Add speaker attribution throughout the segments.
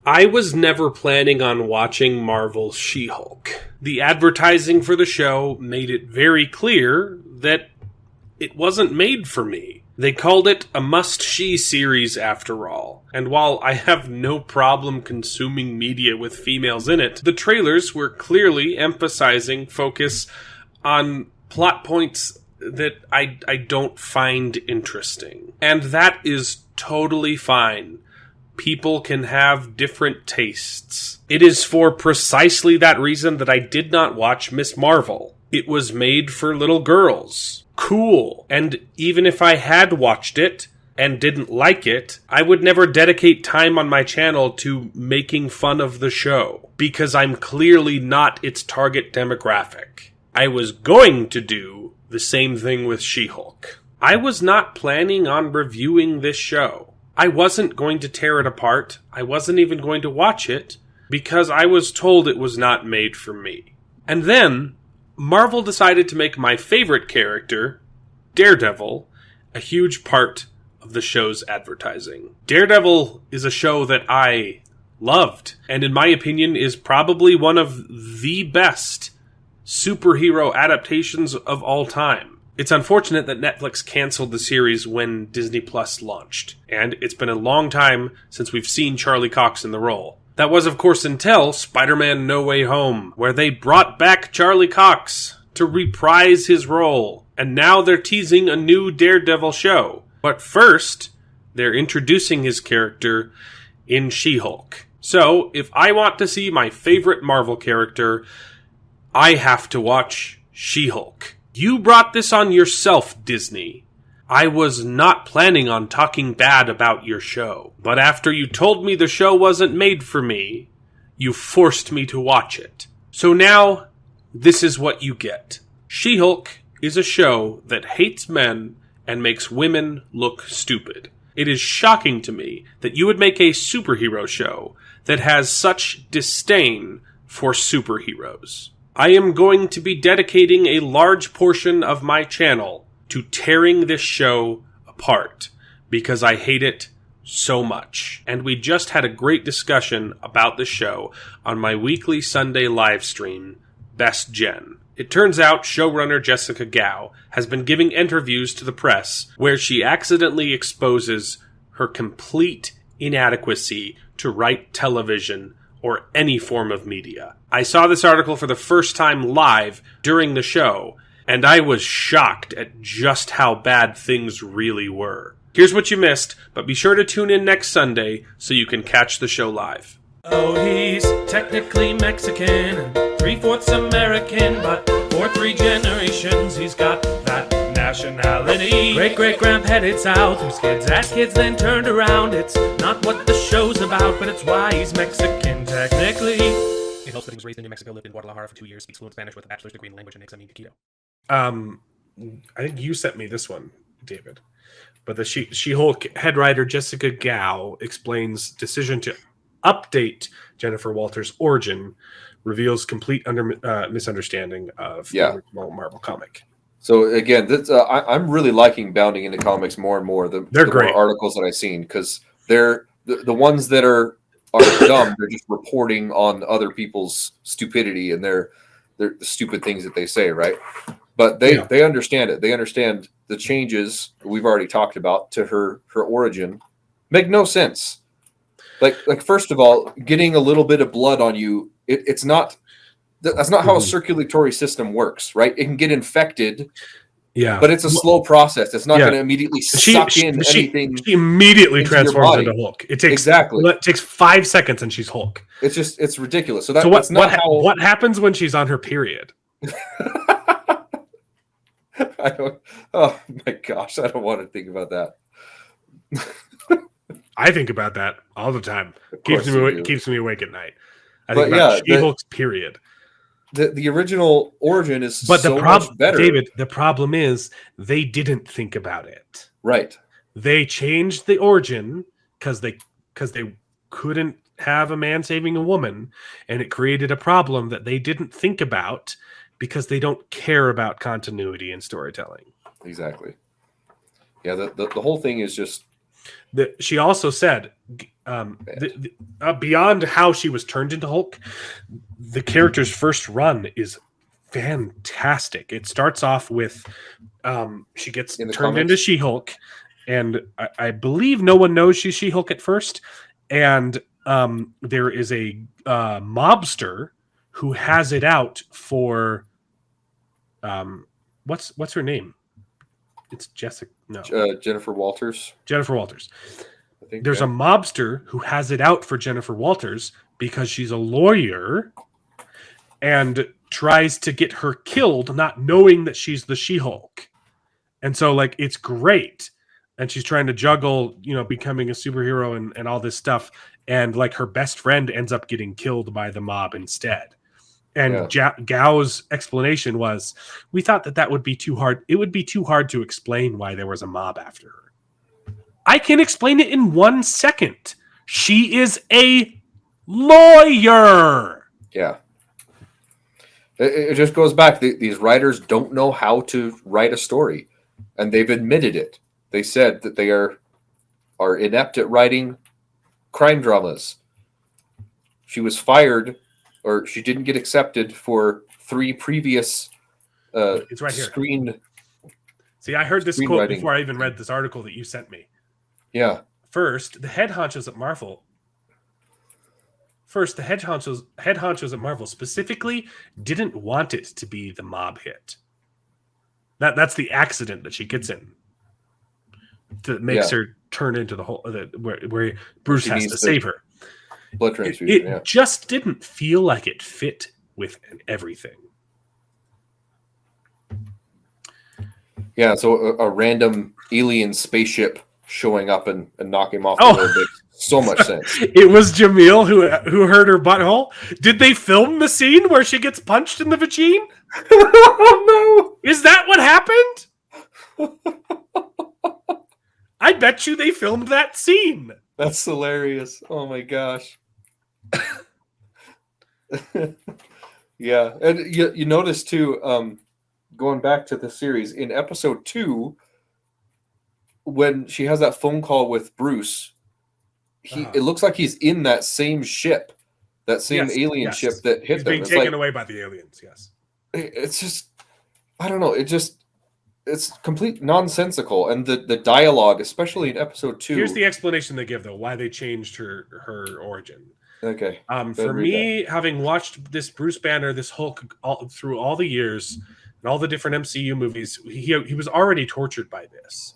Speaker 1: I was never planning on watching Marvel's She-Hulk. The advertising for the show made it very clear that it wasn't made for me. They called it a must-see series after all. And while I have no problem consuming media with females in it, the trailers were clearly emphasizing focus on plot points that I don't find interesting. And that is totally fine. People can have different tastes. It is for precisely that reason that I did not watch Miss Marvel. It was made for little girls. Cool. And even if I had watched it and didn't like it, I would never dedicate time on my channel to making fun of the show, because I'm clearly not its target demographic. I was going to do the same thing with She-Hulk. I was not planning on reviewing this show. I wasn't going to tear it apart. I wasn't even going to watch it, because I was told it was not made for me. And then Marvel decided to make my favorite character, Daredevil, a huge part of the show's advertising. Daredevil is a show that I loved, and in my opinion is probably one of the best superhero adaptations of all time. It's unfortunate that Netflix canceled the series when Disney Plus launched, and it's been a long time since we've seen Charlie Cox in the role. That was, of course, until Spider-Man No Way Home, where they brought back Charlie Cox to reprise his role. And now they're teasing a new Daredevil show. But first, they're introducing his character in She-Hulk. So, if I want to see my favorite Marvel character, I have to watch She-Hulk. You brought this on yourself, Disney. I was not planning on talking bad about your show, but after you told me the show wasn't made for me, you forced me to watch it. So now, this is what you get. She-Hulk is a show that hates men and makes women look stupid. It is shocking to me that you would make a superhero show that has such disdain for superheroes. I am going to be dedicating a large portion of my channel to tearing this show apart, because I hate it so much. And we just had a great discussion about the show on my weekly Sunday live stream, Best Gen. It turns out showrunner Jessica Gao has been giving interviews to the press where she accidentally exposes her complete inadequacy to write television or any form of media. I saw this article for the first time live during the show, and I was shocked at just how bad things really were. Here's what you missed, but be sure to tune in next Sunday so you can catch the show live.
Speaker 2: Oh, he's technically Mexican and 3/4 American, but for 3 generations he's got that nationality. Great-great-grandpa headed south, whose kids had kids then turned around. It's not what the show's about, but it's why he's Mexican technically. It helps that he was raised in New Mexico, lived in Guadalajara for 2 years, speaks fluent Spanish with a bachelor's degree in language and taquito.
Speaker 1: I think you sent me this one, David. But the She-Hulk head writer Jessica Gao explains decision to update Jennifer Walters' origin reveals complete misunderstanding of the original Marvel comic.
Speaker 3: So again, I'm really liking bounding into comics more and more.
Speaker 1: They're great
Speaker 3: more articles that I've seen, because they're the ones that are dumb. They're just reporting on other people's stupidity and their the stupid things that they say, right? But they understand it. They understand the changes we've already talked about to her origin make no sense. Like first of all, getting a little bit of blood on you, it's not. That's not how a circulatory system works, right? It can get infected, but it's a slow process. It's not going to immediately suck in anything.
Speaker 1: She immediately transforms into Hulk. It takes It takes 5 seconds, and she's Hulk.
Speaker 3: It's ridiculous. So that's not how.
Speaker 1: What happens when she's on her period?
Speaker 3: I don't. Oh my gosh, I don't want to think about that.
Speaker 1: I think about that all the time. Keeps me awake at night. I think about She-Hulk's period.
Speaker 3: The original origin is much better.
Speaker 1: David, the problem is they didn't think about it.
Speaker 3: Right.
Speaker 1: They changed the origin because they couldn't have a man saving a woman, and it created a problem that they didn't think about because they don't care about continuity and storytelling.
Speaker 3: Exactly. Yeah, the whole thing is just
Speaker 1: She also said, beyond how she was turned into Hulk, the character's first run is fantastic. It starts off with she gets turned into She-Hulk, and I believe no one knows she's She-Hulk at first. And there is a mobster who has it out for what's her name? It's Jessica. No,
Speaker 3: Jennifer Walters.
Speaker 1: Jennifer Walters.
Speaker 3: I think
Speaker 1: there's a mobster who has it out for Jennifer Walters because she's a lawyer and tries to get her killed, not knowing that she's the She-Hulk. And so, like, it's great. And she's trying to juggle, becoming a superhero and all this stuff. And, like, her best friend ends up getting killed by the mob instead. And Gao's explanation was, we thought that would be too hard. It would be too hard to explain why there was a mob after her. I can explain it in 1 second. She is a lawyer.
Speaker 3: Yeah. It just goes back. These writers don't know how to write a story. And they've admitted it. They said that they are inept at writing crime dramas. She was fired, or she didn't get accepted for 3 previous
Speaker 1: it's right here.
Speaker 3: screened.
Speaker 1: See, I heard this quote before I even read this article that you sent me.
Speaker 3: Yeah.
Speaker 1: First, the head honchos at Marvel at Marvel specifically didn't want it to be the mob hit. That's the accident that she gets in that makes her turn into the whole where Bruce has to save her.
Speaker 3: Blood transfusion.
Speaker 1: It just didn't feel like it fit with everything.
Speaker 3: Yeah, so a random alien spaceship showing up and knocking him off the road makes so much sense.
Speaker 1: It was Jamil who hurt her butthole. Did they film the scene where she gets punched in the vagine?
Speaker 3: Oh
Speaker 1: no! Is that what happened? I bet you they filmed that scene.
Speaker 3: That's hilarious. Oh my gosh. Yeah, and you notice too, going back to the series in episode 2, when she has that phone call with Bruce, it looks like he's in that same ship, that same alien ship that hit them.
Speaker 1: Being taken away by the aliens. Yes,
Speaker 3: it's just, I don't know. It's complete nonsensical, and the dialogue, especially in episode 2.
Speaker 1: Here's the explanation they give, though, why they changed her origin.
Speaker 3: Okay.
Speaker 1: For me, having watched this Bruce Banner, this Hulk, through all the years and all the different MCU movies, he was already tortured by this.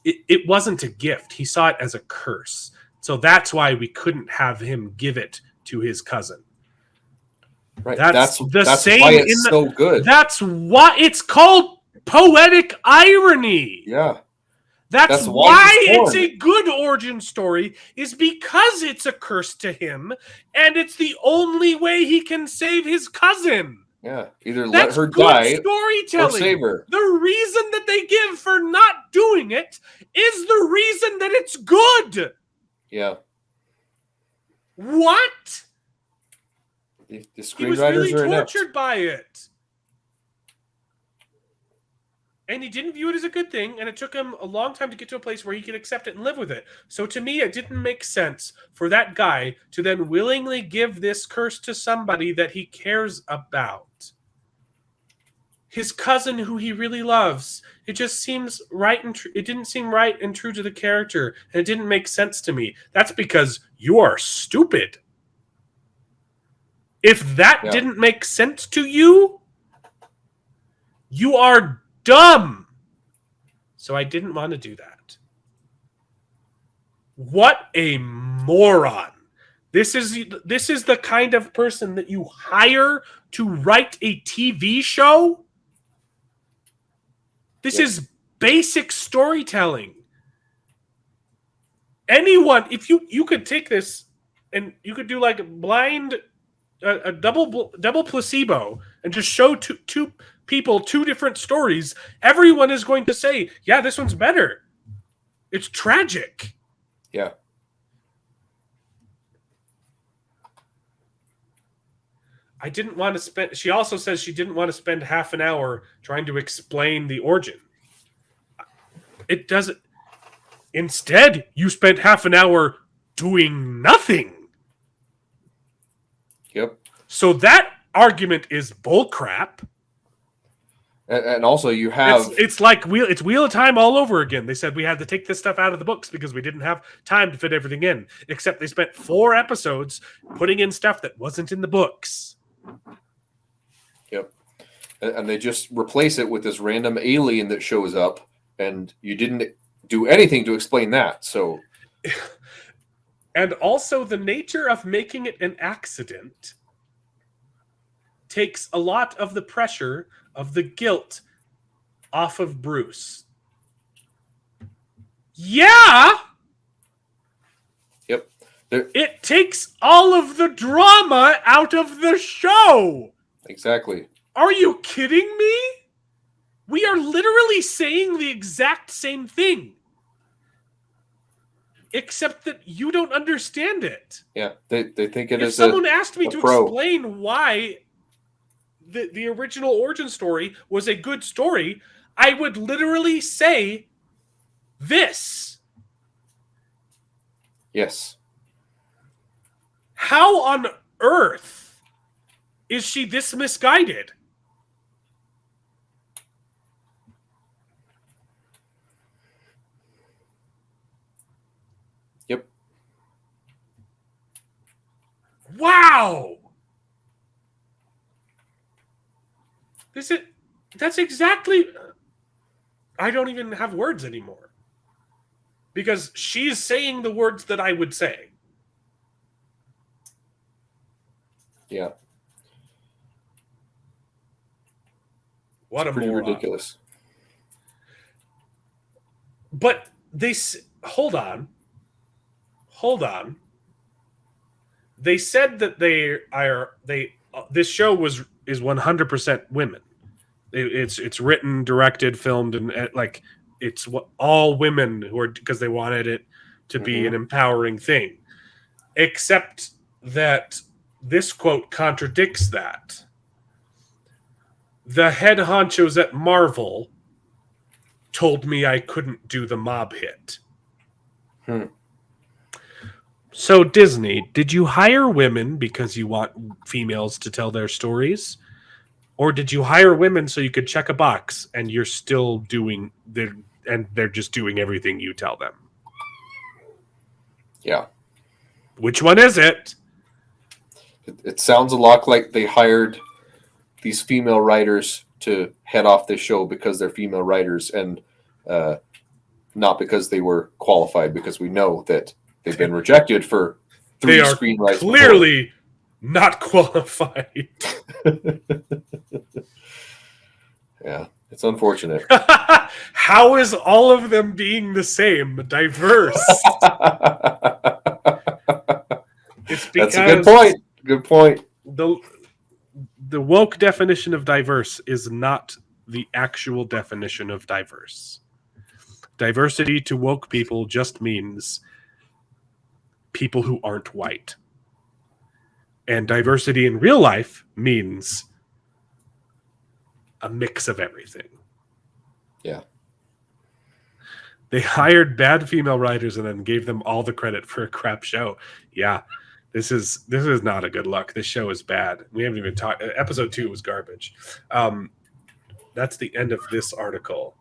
Speaker 1: It wasn't a gift. He saw it as a curse. So that's why we couldn't have him give it to his cousin.
Speaker 3: Right.
Speaker 1: That's same.
Speaker 3: Why it's so good.
Speaker 1: That's why it's called poetic irony.
Speaker 3: Yeah.
Speaker 1: That's why it's a good origin story, is because it's a curse to him, and it's the only way he can save his cousin.
Speaker 3: Yeah, either let her die
Speaker 1: storytelling.
Speaker 3: Or save her.
Speaker 1: The reason that they give for not doing it is the reason that it's good.
Speaker 3: Yeah.
Speaker 1: What?
Speaker 3: The screenwriters
Speaker 1: he was really
Speaker 3: are
Speaker 1: tortured by it. And he didn't view it as a good thing, and it took him a long time to get to a place where he could accept it and live with it. So to me, it didn't make sense for that guy to then willingly give this curse to somebody that he cares about. His cousin, who he really loves. It just seems right and it didn't seem right and true to the character, and it didn't make sense to me. That's because you are stupid. If that didn't make sense to you, you are dumb. So I didn't want to do that. What a moron. This is the kind of person that you hire to write a TV show. This is basic storytelling. Anyone, if you could take this and you could do like a double placebo and just show two people 2 different stories, everyone is going to say, yeah, this one's better. It's tragic.
Speaker 3: Yeah.
Speaker 1: I didn't want to spend... She also says she didn't want to spend half an hour trying to explain the origin. It doesn't... Instead, you spent half an hour doing nothing.
Speaker 3: Yep.
Speaker 1: So that argument is bullcrap.
Speaker 3: And also, you have
Speaker 1: it's like Wheel of Time all over again. They said we had to take this stuff out of the books because we didn't have time to fit everything in. Except they spent 4 episodes putting in stuff that wasn't in the books.
Speaker 3: Yep. And they just replace it with this random alien that shows up, and you didn't do anything to explain that. So,
Speaker 1: and also the nature of making it an accident takes a lot of the pressure of the guilt off of Bruce. Yeah.
Speaker 3: Yep.
Speaker 1: It takes all of the drama out of the show.
Speaker 3: Exactly.
Speaker 1: Are you kidding me? We are literally saying the exact same thing. Except that you don't understand it.
Speaker 3: Yeah, they think it
Speaker 1: if
Speaker 3: is.
Speaker 1: If someone asked me to
Speaker 3: pro.
Speaker 1: explain why the original origin story was a good story, I would literally say this.
Speaker 3: Yes.
Speaker 1: How on earth is she this misguided?
Speaker 3: Yep.
Speaker 1: Wow. That's exactly... I don't even have words anymore. Because she's saying the words that I would say.
Speaker 3: Yeah.
Speaker 1: What
Speaker 3: it's
Speaker 1: a
Speaker 3: pretty
Speaker 1: moron.
Speaker 3: ridiculous.
Speaker 1: But they... Hold on. They said that this show is 100% women. It's written, directed, filmed, and like it's all women who are, because they wanted it to be an empowering thing. Except that this quote contradicts that. The head honchos at Marvel told me I couldn't do the mob hit. So Disney, did you hire women because you want females to tell their stories? Or did you hire women so you could check a box and you're still doing they're just doing everything you tell them?
Speaker 3: Yeah.
Speaker 1: Which one is it?
Speaker 3: It sounds a lot like they hired these female writers to head off this show because they're female writers and not because they were qualified, because we know that they've been rejected for 3 screenwrites.
Speaker 1: Clearly not qualified.
Speaker 3: Yeah, it's unfortunate.
Speaker 1: How is all of them being the same, diverse? It's because
Speaker 3: that's a good point. Good point.
Speaker 1: The woke definition of diverse is not the actual definition of diverse. Diversity to woke people just means people who aren't white. And diversity in real life means a mix of everything.
Speaker 3: Yeah.
Speaker 1: They hired bad female writers and then gave them all the credit for a crap show. Yeah. This is not a good look. This show is bad. We haven't even talked. Episode 2 was garbage. That's the end of this article.